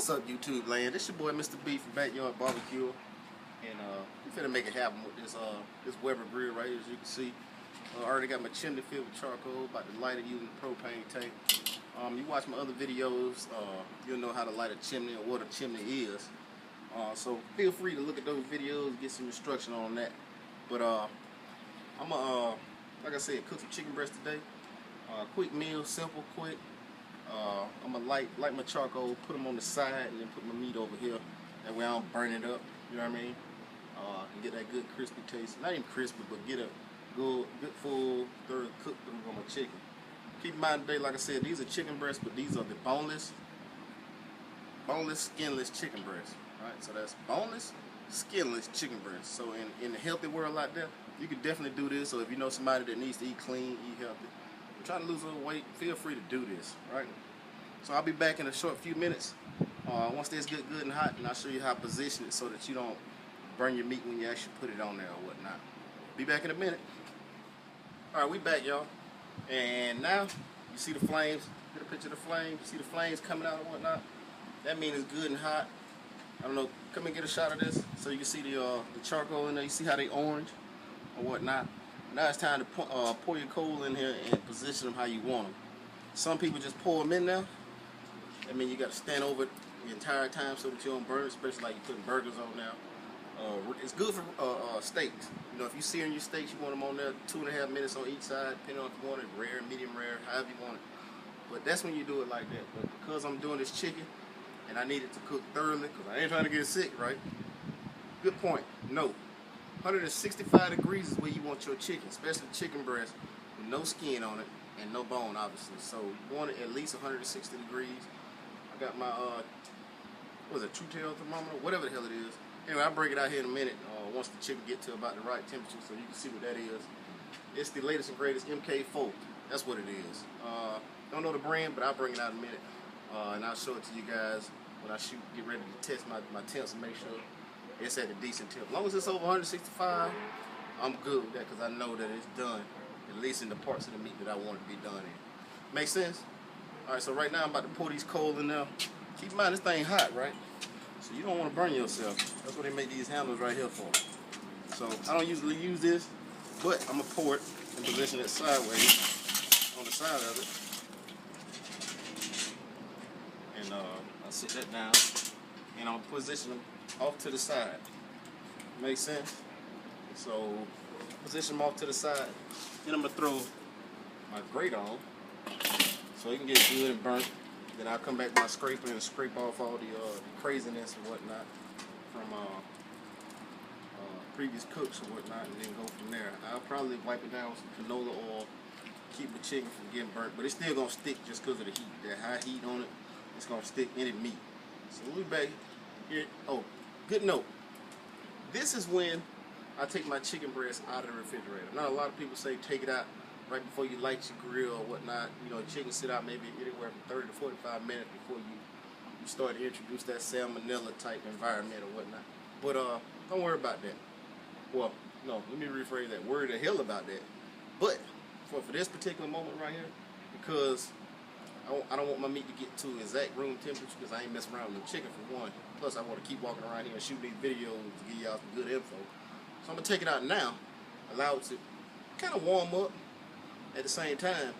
What's up, YouTube land? This your boy Mr. B from Backyard Barbecue, and we finna make it happen with this Weber grill right here. As you can see, I already got my chimney filled with charcoal. About to light it using the propane tank. You watch my other videos, you'll know how to light a chimney or what a chimney is. So feel free to look at those videos, get some instruction on that. But I'm gonna, like I said, cook some chicken breast today. Quick meal, simple, quick. I'm gonna light my charcoal, put them on the side, and then put my meat over here. That way I don't burn it up. You know what I mean? And get that good crispy taste. Not even crispy, but get a good full, thorough cook on my chicken. Keep in mind today, like I said, these are chicken breasts, but these are the boneless, skinless chicken breasts. Right? So that's boneless, skinless chicken breasts. So in the healthy world like that, you can definitely do this. So if you know somebody that needs to eat clean, eat healthy, trying to lose a little weight, feel free to do this, right? So I'll be back in a short few minutes. Once this gets good and hot, and I'll show you how to position it so that you don't burn your meat when you actually put it on there or whatnot. Be back in a minute. All right, we back, y'all. And now you see the flames. Get a picture of the flames. You see the flames coming out and whatnot. That means it's good and hot. I don't know. Come and get a shot of this so you can see the charcoal in there. You see how they orange or whatnot. Now it's time to pour your coal in here and position them how you want them. Some people just pour them in there. I mean, you got to stand over it the entire time so that you don't burn it, especially like you're putting burgers on there. It's good for steaks. You know, if you searing your steaks, you want them on there 2.5 minutes on each side, depending on if you want it rare, medium rare, however you want it. But that's when you do it like that. But because I'm doing this chicken and I need it to cook thoroughly, because I ain't trying to get sick, right? Good point. No. 165 degrees is where you want your chicken, especially chicken breast with no skin on it and no bone, obviously. So you want it at least 160 degrees. I got my what is it, True Tail thermometer, whatever the hell it is. Anyway, I'll break it out here in a minute once the chicken get to about the right temperature, so you can see what that is. It's the latest and greatest MK4. That's what it is. Don't know the brand, but I'll bring it out in a minute, and I'll show it to you guys when I get ready to test my temps and make sure it's at a decent temp. As long as it's over 165, I'm good with that because I know that it's done, at least in the parts of the meat that I want it to be done in. Make sense? All right, so right now I'm about to pour these coal in there. Keep in mind, this thing hot, right? So you don't want to burn yourself. That's what they make these handles right here for. So I don't usually use this, but I'm going to pour it and position it sideways on the side of it. And I'll sit that down, and I'll position them off to the side. Make sense? So position them off to the side. Then I'm gonna throw my grate on so it can get good and burnt. Then I'll come back with my scraper and scrape off all the craziness and whatnot from previous cooks or whatnot, and then go from there. I'll probably wipe it down with some canola oil, keep the chicken from getting burnt, but it's still gonna stick just because of the heat. That high heat on it, it's gonna stick any meat. So we'll be back here. Oh, good note. This is when I take my chicken breast out of the refrigerator. Now, a lot of people say take it out right before you light your grill or whatnot. You know, chicken sit out maybe anywhere from 30 to 45 minutes before you start to introduce that salmonella type environment or whatnot. But don't worry about that. Well, no, let me rephrase that. Worry the hell about that. But for this particular moment right here, because I don't want my meat to get to exact room temperature, because I ain't messing around with the chicken for one. Plus, I want to keep walking around here and shooting these videos to give y'all some good info. So I'm going to take it out now, allow it to kind of warm up at the same time.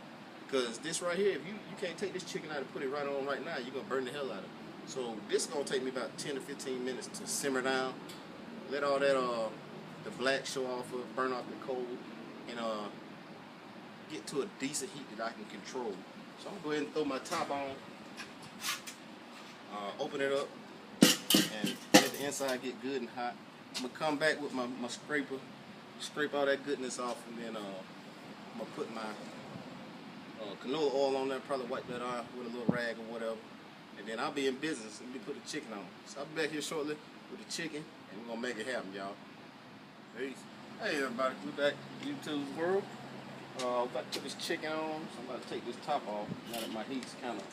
Because this right here, if you can't take this chicken out and put it right on right now, you're going to burn the hell out of it. So this is going to take me about 10 to 15 minutes to simmer down. Let all that, the black show off, burn off the coal, and get to a decent heat that I can control. So I'm going to go ahead and throw my top on, open it up, and let the inside get good and hot. I'm going to come back with my scraper, scrape all that goodness off, and then I'm going to put my canola oil on there, probably wipe that off with a little rag or whatever, and then I'll be in business and put the chicken on. So I'll be back here shortly with the chicken, and we're going to make it happen, y'all. Peace. Hey everybody, we're back in YouTube world. I'm about to put this chicken on, so I'm about to take this top off now that my heat's kind of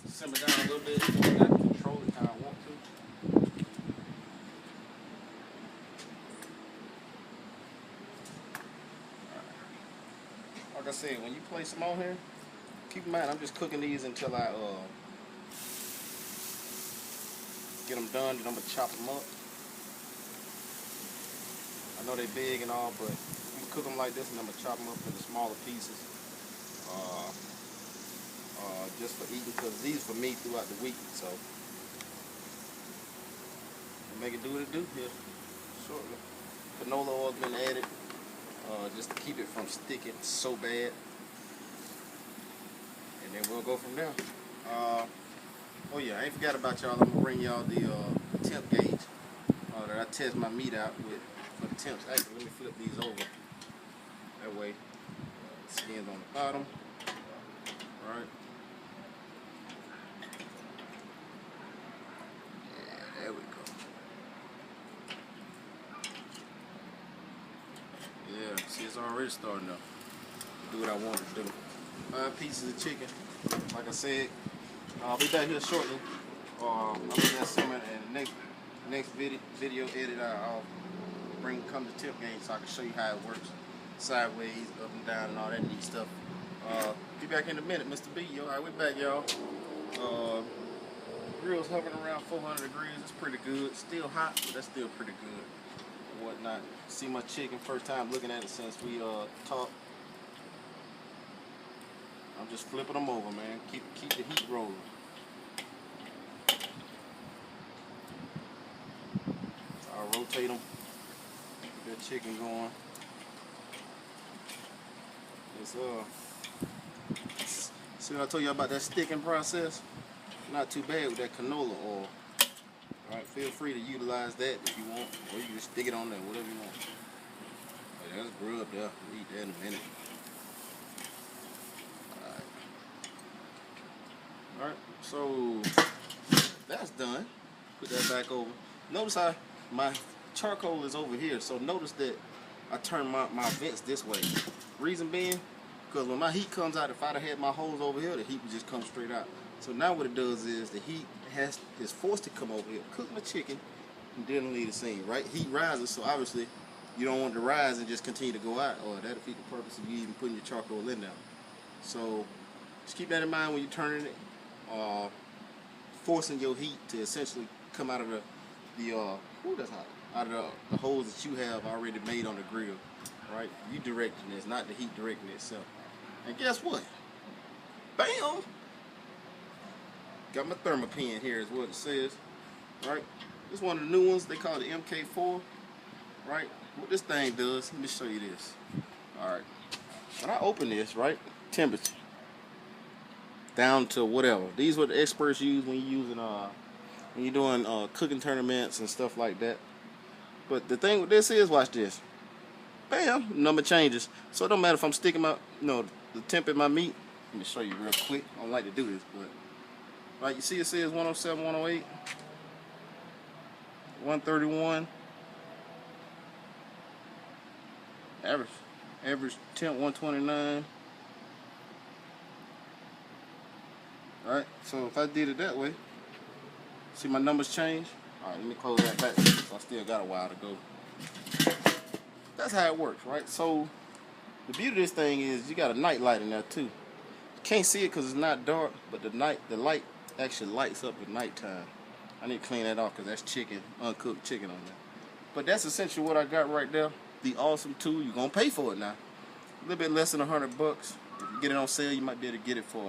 simmered down a little bit. So I got to control it how I want to. Right. Like I said, when you place them on here, keep in mind I'm just cooking these until I get them done, then I'm gonna chop them up. I know they big and all, but I'm gonna cook them like this, and I'm gonna chop them up into smaller pieces, just for eating, because these for me throughout the week. So make it do what it do here shortly. Canola oil's been added, just to keep it from sticking so bad, and then we'll go from there. Oh yeah, I ain't forgot about y'all. I'm gonna bring y'all the temp gauge that I test my meat out with for the temps. Actually, let me flip these over. That way, skin's on the bottom. Right. Yeah, there we go. Yeah, see, it's already starting to do what I want to do. 5 pieces of chicken. Like I said, I'll be back here shortly. I'll be there somewhere, and the next video edit I'll come to tip game so I can show you how it works. Sideways, up and down, and all that neat stuff. Be back in a minute, Mr. B. Alright, we're back, y'all. Grill's hovering around 400 degrees. It's pretty good. Still hot, but that's still pretty good. And whatnot. See my chicken, first time looking at it since we talked. I'm just flipping them over, man. Keep the heat rolling. So I'll rotate them. Keep that chicken going. See what I told you about that sticking process? Not too bad with that canola oil. Alright, feel free to utilize that if you want, or you can just stick it on there, whatever you want. Hey, that's grub there. We'll eat that in a minute. Alright, so that's done. Put that back over. Notice how my charcoal is over here, so notice that I turn my vents this way. Reason being, because when my heat comes out, if I'd have had my holes over here, the heat would just come straight out. So now what it does is the heat is forced to come over here, cook my chicken, and then leave the scene, right? Heat rises, so obviously you don't want it to rise and just continue to go out, or that'll defeat the purpose of you even putting your charcoal in there. So just keep that in mind when you're turning it. Forcing your heat to essentially come out of that's hot, out of the holes that you have already made on the grill, right? You directing this, not the heat directing itself. And guess what? Bam! Got my Thermometer here is what it says, right? This is one of the new ones. They call it the MK4, right? What this thing does, let me show you this. All right, when I open this, right, temperature down to whatever. These are what the experts use when you're using when you're doing cooking tournaments and stuff like that. But the thing with this is, watch this. Bam, number changes. So it don't matter if I'm sticking the temp in my meat. Let me show you real quick. I don't like to do this, but right, you see it says 107, 108, 131. Average temp 129. Alright, so if I did it that way, see my numbers change? Alright, let me close that back. So I still got a while to go. That's how it works, right? So the beauty of this thing is you got a night light in there too. You can't see it because it's not dark, but the light actually lights up at nighttime. I need to clean that off because that's chicken, uncooked chicken on there. But that's essentially what I got right there. The awesome tool. You're gonna pay for it now. A little bit less than $100. If you get it on sale, you might be able to get it for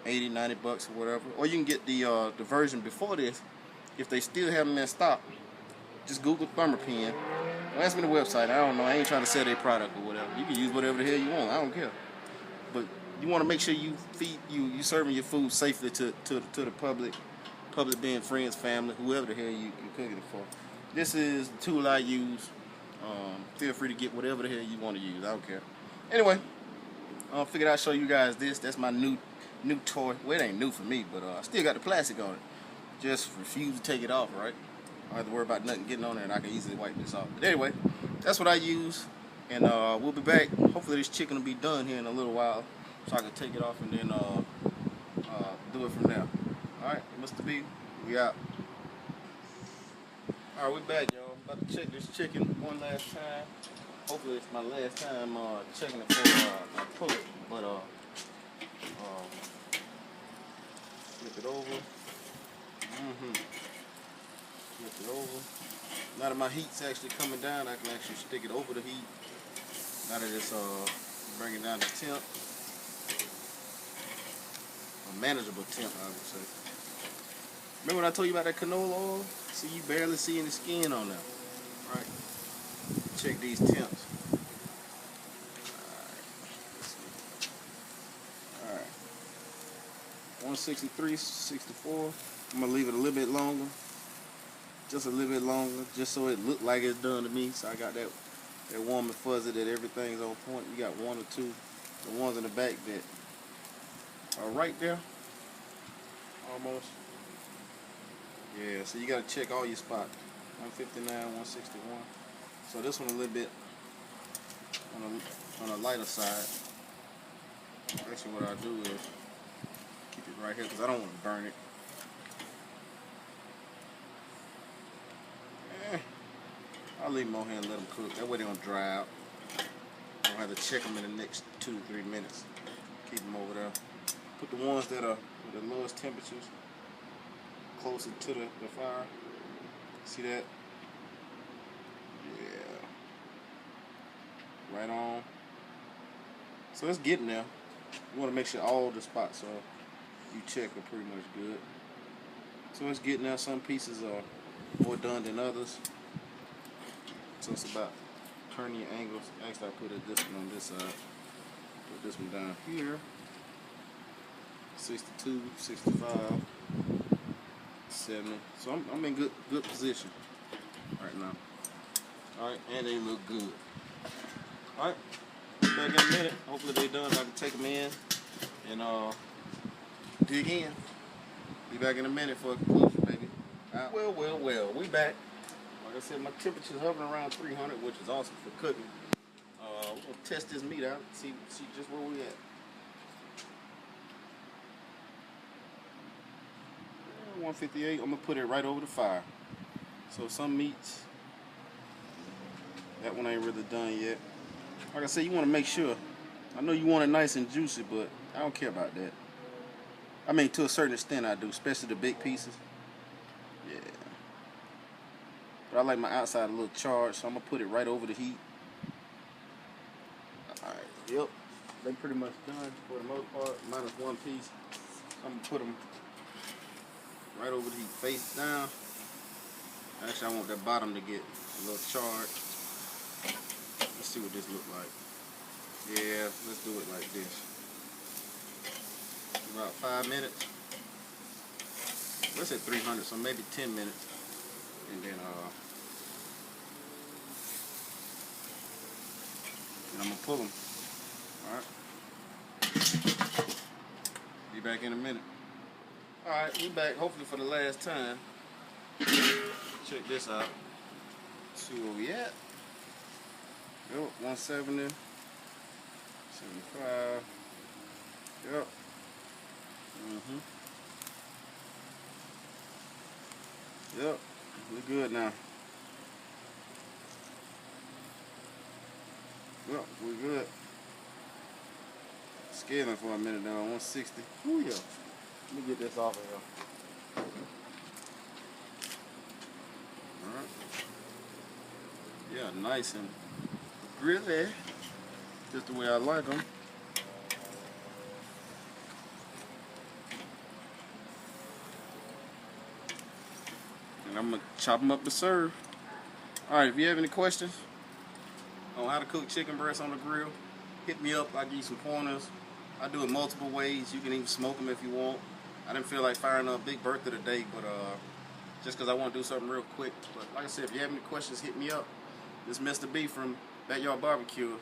80, 90 bucks or whatever. Or you can get the version before this if they still have them in stock. Just Google Thermometer. Don't ask me the website. I don't know. I ain't trying to sell their product or whatever. You can use whatever the hell you want. I don't care. But you want to make sure you serving your food safely to the public being friends, family, whoever the hell you're cooking it for. This is the tool I use. Feel free to get whatever the hell you want to use. I don't care. Anyway, I figured I'd show you guys this. That's my new toy. Well, it ain't new for me, but I still got the plastic on it. Just refuse to take it off, right? I don't have to worry about nothing getting on there, and I can easily wipe this off. But anyway, that's what I use, and we'll be back. Hopefully this chicken will be done here in a little while, so I can take it off and then do it from there. All right, Mr. B, we out. All right, we're back, y'all. I'm about to check this chicken one last time. Hopefully it's my last time checking it before I pull it, but flip it over. that my heat's actually coming down, I can actually stick it over the heat. Now that it's bringing down the temp, a manageable temp, I would say. Remember when I told you about that canola oil? See, you barely see any skin on there. Right? Check these temps. Alright. 163, 64. I'm gonna leave it a little bit longer. Just a little bit longer, just so it looked like it's done to me. So I got that warm and fuzzy that everything's on point. You got one or two, the ones in the back that are right there. Almost. Yeah, so you gotta check all your spots. 159, 161. So this one a little bit on the lighter side. Actually, what I do is keep it right here because I don't want to burn it. I'll leave them on here and let them cook. That way they don't dry out. I don't have to check them in the next 2 to 3 minutes. Keep them over there. Put the ones that are with the lowest temperatures closer to the fire. See that? Yeah. Right on. So it's getting there. You want to make sure all the spots you check are pretty much good. So it's getting there. Some pieces are more done than others. So it's about turning your angles. Actually, I put this one on this side. Put this one down here. 62, 65, 70. So I'm in good position right now. Alright, and they look good. Alright, back in a minute. Hopefully they're done. I can take them in and dig in. Be back in a minute for a conclusion, baby. Well, we back. Like I said, my temperature's hovering around 300, which is awesome for cooking. We're gonna test this meat out, see just where we at. 158. I'm gonna put it right over the fire. So some meats, that one ain't really done yet. Like I said, you want to make sure. I know you want it nice and juicy, but I don't care about that. I mean, to a certain extent, I do, especially the big pieces. Yeah. But I like my outside a little charred, so I'm gonna put it right over the heat. Alright, yep. They pretty much done for the most part, minus one piece. I'm gonna put them right over the heat, face down. Actually, I want that bottom to get a little charred. Let's see what this looks like. Yeah, let's do it like this. About 5 minutes. Let's say 300, so maybe 10 minutes. And then I'm gonna pull them. Alright. Be back in a minute. Alright, we back hopefully for the last time. Check this out. See where we at. Yep, 170. 75. Yep. Yep. We're good now. Yep, we're good. Scaling for a minute now, 160. Ooh, yeah. Let me get this off of here. Alright. Yeah, nice and grilly. Just the way I like them. And I'm going to chop them up to serve. Alright, if you have any questions on how to cook chicken breast on the grill, hit me up. I'll give you some pointers. I do it multiple ways. You can even smoke them if you want. I didn't feel like firing up Big Bertha today, but just because I want to do something real quick. But like I said, if you have any questions, hit me up. This is Mr. B from Backyard Barbecue.